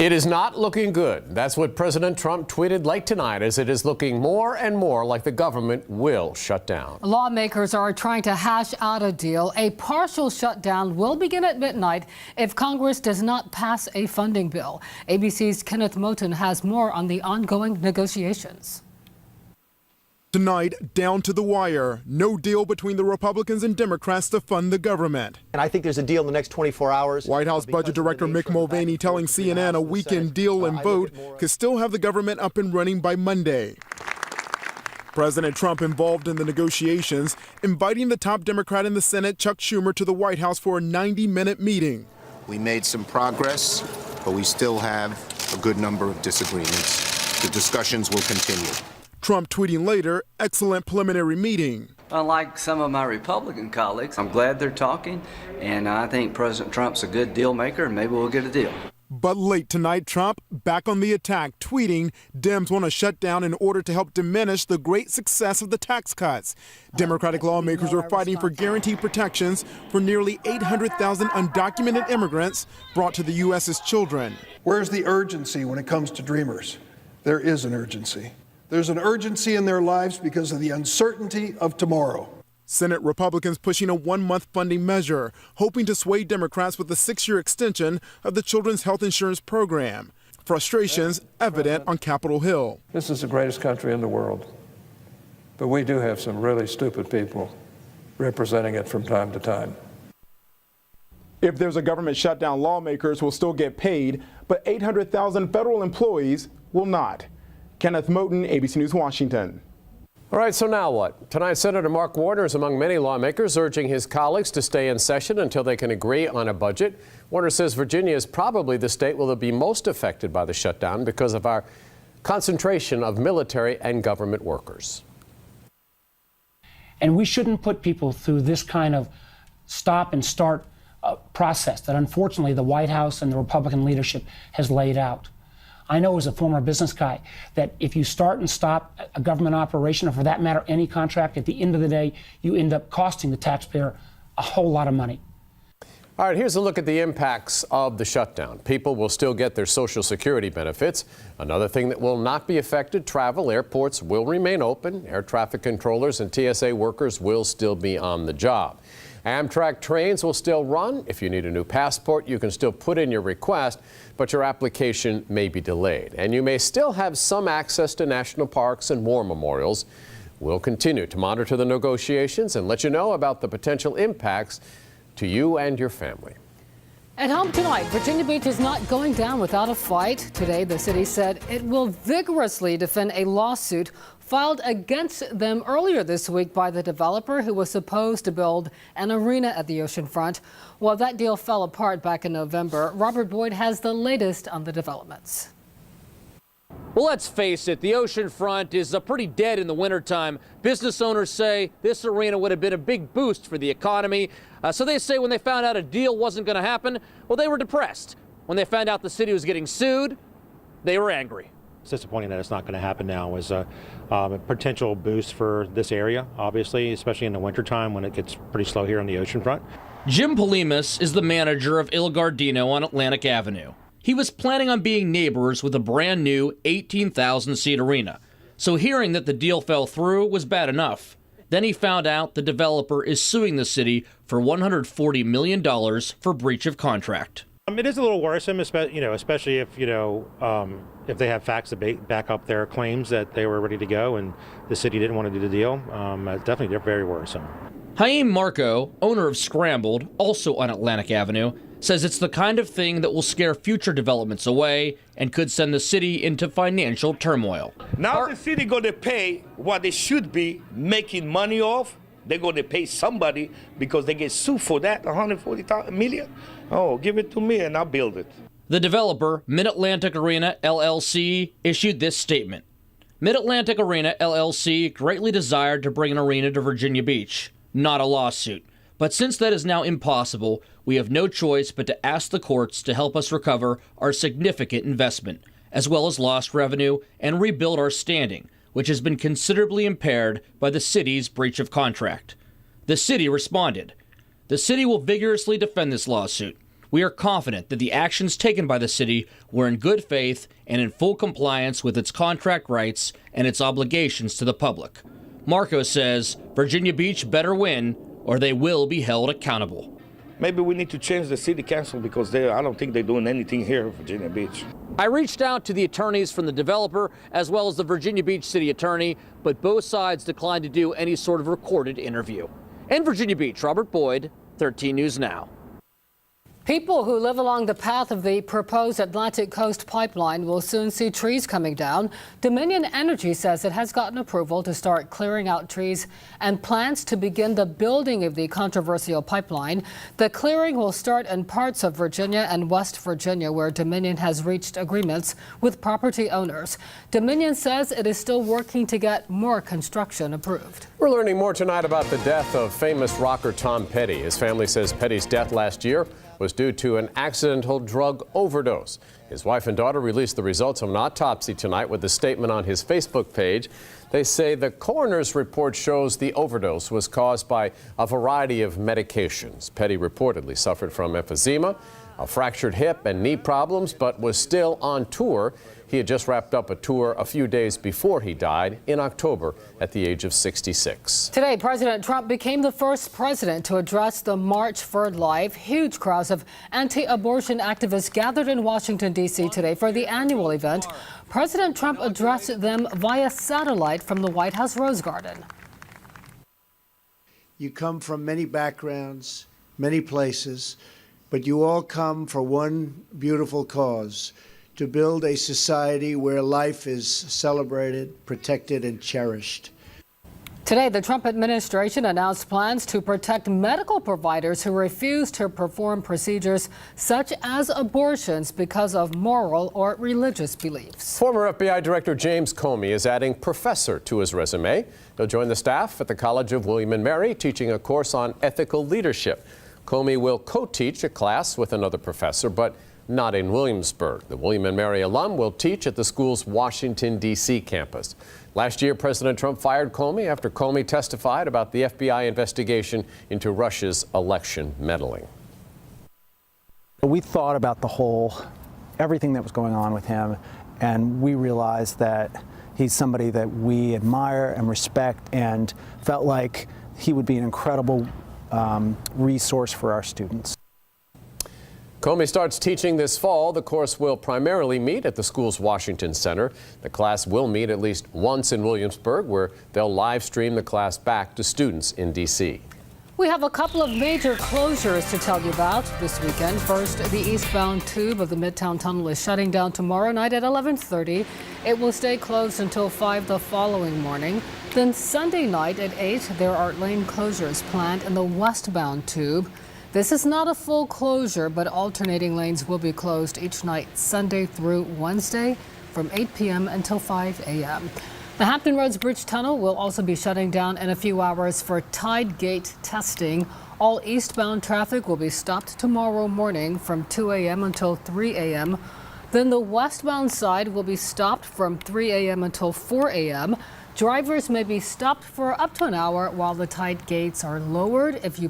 It is not looking good. That's what President Trump tweeted late tonight, as it is looking more and more like the government will shut down. Lawmakers are trying to hash out a deal. A partial shutdown will begin at midnight if Congress does not pass a funding bill. ABC's Kenneth Moten has more on the ongoing negotiations. Tonight, down to the wire, no deal between the Republicans and Democrats to fund the government. And I think there's a deal in the next 24 hours. White House Budget Director Mick Mulvaney telling CNN a weekend deal and vote could still have the government up and running by Monday. President Trump involved in the negotiations, inviting the top Democrat in the Senate, Chuck Schumer, to the White House for a 90-minute meeting. We made some progress, but we still have a good number of disagreements. The discussions will continue. Trump tweeting later, excellent preliminary meeting. Unlike some of my Republican colleagues, I'm glad they're talking, and I think President Trump's a good deal maker, and maybe we'll get a deal. But late tonight, Trump back on the attack, tweeting Dems want to shut down in order to help diminish the great success of the tax cuts. Democratic lawmakers are fighting for guaranteed protections for nearly 800,000 undocumented immigrants brought to the U.S. as children. Where's the urgency when it comes to dreamers? There is an urgency. There's an urgency in their lives because of the uncertainty of tomorrow. Senate Republicans pushing a one-month funding measure, hoping to sway Democrats with a 6-year extension of the Children's Health Insurance Program. Frustrations evident on Capitol Hill. This is the greatest country in the world, but we do have some really stupid people representing it from time to time. If there's a government shutdown, lawmakers will still get paid, but 800,000 federal employees will not. Kenneth Moten, ABC News, Washington. All right, so now what? Tonight, Senator Mark Warner is among many lawmakers urging his colleagues to stay in session until they can agree on a budget. Warner says Virginia is probably the state will be most affected by the shutdown because of our concentration of military and government workers. And we shouldn't put people through this kind of stop and start process that unfortunately the White House and the Republican leadership has laid out. I know as a former business guy that if you start and stop a government operation, or for that matter, any contract, at the end of the day, you end up costing the taxpayer a whole lot of money. All right, here's a look at the impacts of the shutdown. People will still get their Social Security benefits. Another thing that will not be affected, travel. Airports will remain open. Air traffic controllers and TSA workers will still be on the job. Amtrak trains will still run. If you need a new passport, you can still put in your request, but your application may be delayed. And you may still have some access to national parks and war memorials. We'll continue to monitor the negotiations and let you know about the potential impacts to you and your family. At home tonight, Virginia Beach is not going down without a fight. Today, the city said it will vigorously defend a lawsuit filed against them earlier this week by the developer who was supposed to build an arena at the oceanfront. Well, that deal fell apart back in November. Robert Boyd has the latest on the developments. Well, let's face it, the oceanfront is pretty dead in the wintertime. Business owners say this arena would have been a big boost for the economy. So they say when they found out a deal wasn't going to happen, well, they were depressed. When they found out the city was getting sued, they were angry. It's disappointing that it's not going to happen now. As a potential boost for this area, obviously, especially in the wintertime when it gets pretty slow here on the oceanfront. Jim Polimas is the manager of Il Gardino on Atlantic Avenue. He was planning on being neighbors with a brand new 18,000-seat arena. So hearing that the deal fell through was bad enough. Then he found out the developer is suing the city for $140 million for breach of contract. It is a little worrisome, especially if they have facts to back up their claims that they were ready to go and the city didn't want to do the deal. Definitely very worrisome. Haim Marco, owner of Scrambled, also on Atlantic Avenue, says it's the kind of thing that will scare future developments away and could send the city into financial turmoil. Now the city going to pay what they should be making money off. They're going to pay somebody because they get sued for that, $140 million. Oh, give it to me and I'll build it. The developer, Mid-Atlantic Arena LLC, issued this statement. Mid-Atlantic Arena LLC greatly desired to bring an arena to Virginia Beach, not a lawsuit. But since that is now impossible, we have no choice but to ask the courts to help us recover our significant investment, as well as lost revenue, and rebuild our standing, which has been considerably impaired by the city's breach of contract. The city responded. The city will vigorously defend this lawsuit. We are confident that the actions taken by the city were in good faith and in full compliance with its contract rights and its obligations to the public. Marco says Virginia Beach better win or they will be held accountable. Maybe we need to change the city council because I don't think they're doing anything here in Virginia Beach. I reached out to the attorneys from the developer as well as the Virginia Beach city attorney, but both sides declined to do any sort of recorded interview. In Virginia Beach, Robert Boyd, 13 News Now. People who live along the path of the proposed Atlantic Coast Pipeline will soon see trees coming down. Dominion Energy says it has gotten approval to start clearing out trees and plans to begin the building of the controversial pipeline. The clearing will start in parts of Virginia and West Virginia, where Dominion has reached agreements with property owners. Dominion says it is still working to get more construction approved. We're learning more tonight about the death of famous rocker Tom Petty. His family says Petty's death last year was due to an accidental drug overdose. His wife and daughter released the results of an autopsy tonight with a statement on his Facebook page. They say the coroner's report shows the overdose was caused by a variety of medications. Petty reportedly suffered from emphysema, a fractured hip and knee problems, but was still on tour. He had just wrapped up a tour a few days before he died in October at the age of 66. Today, President Trump became the first president to address the March for Life. Huge crowds of anti-abortion activists gathered in Washington, D.C. today for the annual event. President Trump addressed them via satellite from the White House Rose Garden. You come from many backgrounds, many places, but you all come for one beautiful cause: to build a society where life is celebrated, protected, and cherished. Today, the Trump administration announced plans to protect medical providers who refuse to perform procedures such as abortions because of moral or religious beliefs. Former FBI Director James Comey is adding professor to his resume. He'll join the staff at the College of William & Mary, teaching a course on ethical leadership. Comey will co-teach a class with another professor, but not in Williamsburg. The William & Mary alum will teach at the school's Washington, D.C. campus. Last year, President Trump fired Comey after Comey testified about the FBI investigation into Russia's election meddling. We thought about everything that was going on with him, and we realized that he's somebody that we admire and respect, and felt like he would be an incredible resource for our students. Comey starts teaching this fall. The course will primarily meet at the school's Washington Center. The class will meet at least once in Williamsburg, where they'll live stream the class back to students in D.C. We have a couple of major closures to tell you about this weekend. First, the eastbound tube of the Midtown Tunnel is shutting down tomorrow night at 11:30. It will stay closed until 5 the following morning. Then Sunday night at 8, there are lane closures planned in the westbound tube. This is not a full closure, but alternating lanes will be closed each night, Sunday through Wednesday, from 8 p.m. until 5 a.m. The Hampton Roads Bridge Tunnel will also be shutting down in a few hours for tide gate testing. All eastbound traffic will be stopped tomorrow morning from 2 a.m. until 3 a.m. Then the westbound side will be stopped from 3 a.m. until 4 a.m. Drivers may be stopped for up to an hour while the tide gates are lowered. If you